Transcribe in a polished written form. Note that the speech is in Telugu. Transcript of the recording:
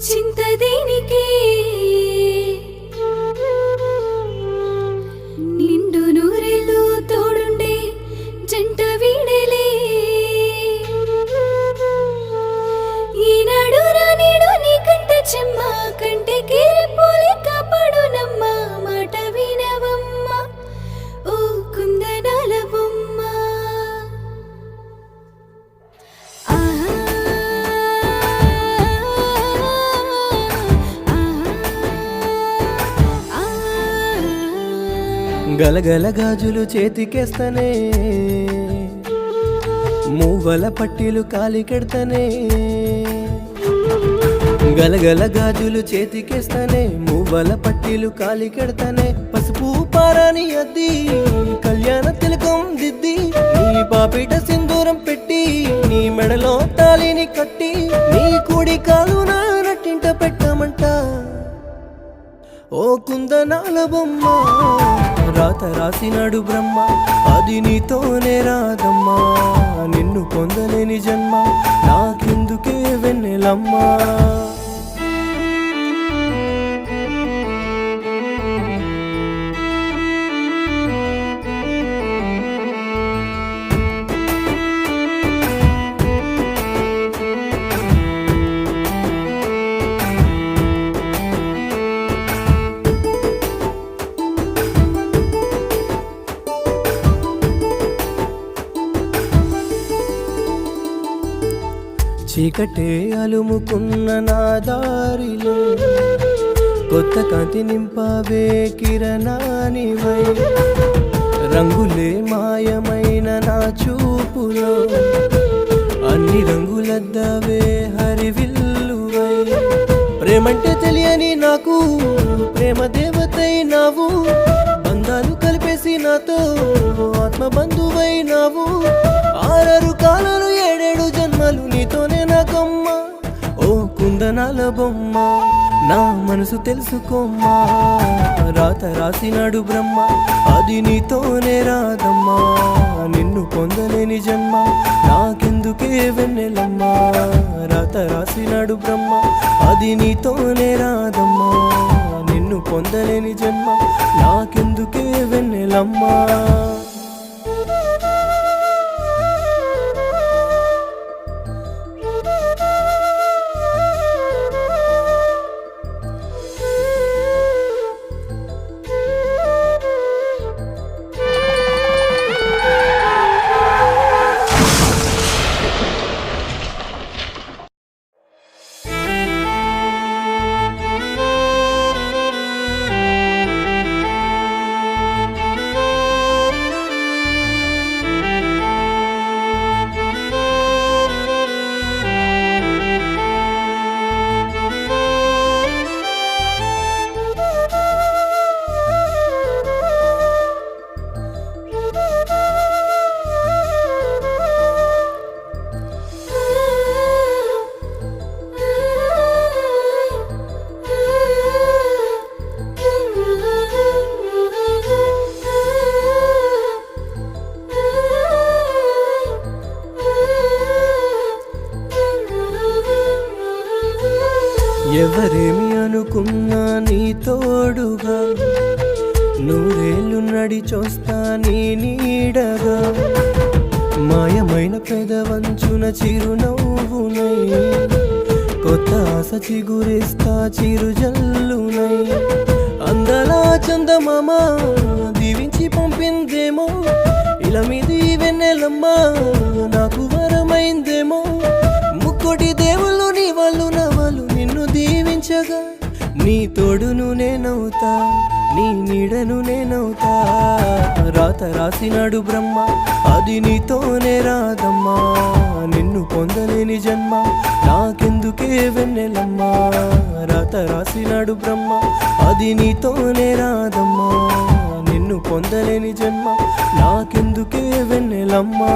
చింత దేనికి నిండు నూరెలు తోడుండే జంట వీడలే ఈనాడు రానేడు నీ కంట చెమ్మ కంటే కేరిపోలే కాపాడు నమ్మ మాట వినవమ్మ ఓ కుందనాల బొమ్మ గలగల గాజులు చేతికేస్తనే మూవల పట్టీలు కాలికెడతనే గలగల గాజులు చేతికేస్తనే మూవల పట్టీలు కాలికెడతనే పసుపు పారాని అద్ది కళ్యాణ తిలకం దిద్ది నీ పాపిట సింధూరం పెట్టి నీ మెడలో తాళిని కట్టి నీ కుడి కాలు నా నట్టింట పెట్టమంట ఓ కుందనాల బొమ్మ రాత రాసినాడు బ్రహ్మ అది నీతోనే రాదమ్మా నిన్ను పొందలేని జన్మ నాకెందుకే వెన్నెలమ్మా చీకటే అలుముకున్న నా దారిలో కొత్త కాంతి నింపావే కిరణానివై రంగులే మాయమైన నా చూపులో అన్ని రంగులద్దవే హరివిల్లువై ప్రేమంటే తెలియని నాకు ప్రేమ దేవతైనావు బంధాలు కలిపేసి నాతో ఆత్మ బంధువైనావు ఆరరు కాలాలు ఏడేడు జన్మలు నీతోనే నాకమ్మ ఓ కుందనాల బొమ్మ నా మనసు తెలుసుకోమ్మా రాత రాసినాడు బ్రహ్మ అది నీతోనే రాదమ్మా నిన్ను పొందలేని జన్మ నాకెందుకే వెన్నెలమ్మా రాత రాసినాడు బ్రహ్మ అది నీతోనే రాదమ్మా నిన్ను పొందలేని జన్మ నాకెందుకే వెన్నెలమ్మా ఎవరేమి అనుకున్నా నీ తోడుగా నూరేళ్ళు నడిచొస్తా నీ నీడగా మాయమైన పెదవంచున చిరునవ్వునై కొత్త ఆశ చిగురిస్తా చిరుజల్లునై అందలా చందమామ దీవించి పంపిందేమో ఇలా మీది వెన్నెలమ్మ నాకు వరమైందేమో ముక్కోటి దేవుళ్ళు నీ వాళ్ళు నవలు నిన్ను దీవించగా నీ తోడును నేనవుతా నీ నీడను నేనవుతా రాత రాసినాడు బ్రహ్మ అది నీతోనే రాదమ్మా నిన్ను పొందలేని జన్మ నాకెందుకే వెన్నెలమ్మా రాత రాసినాడు బ్రహ్మ అది నీతోనే రాదమ్మా నిన్ను పొందలేని జన్మ నాకెందుకే వెన్నెలమ్మా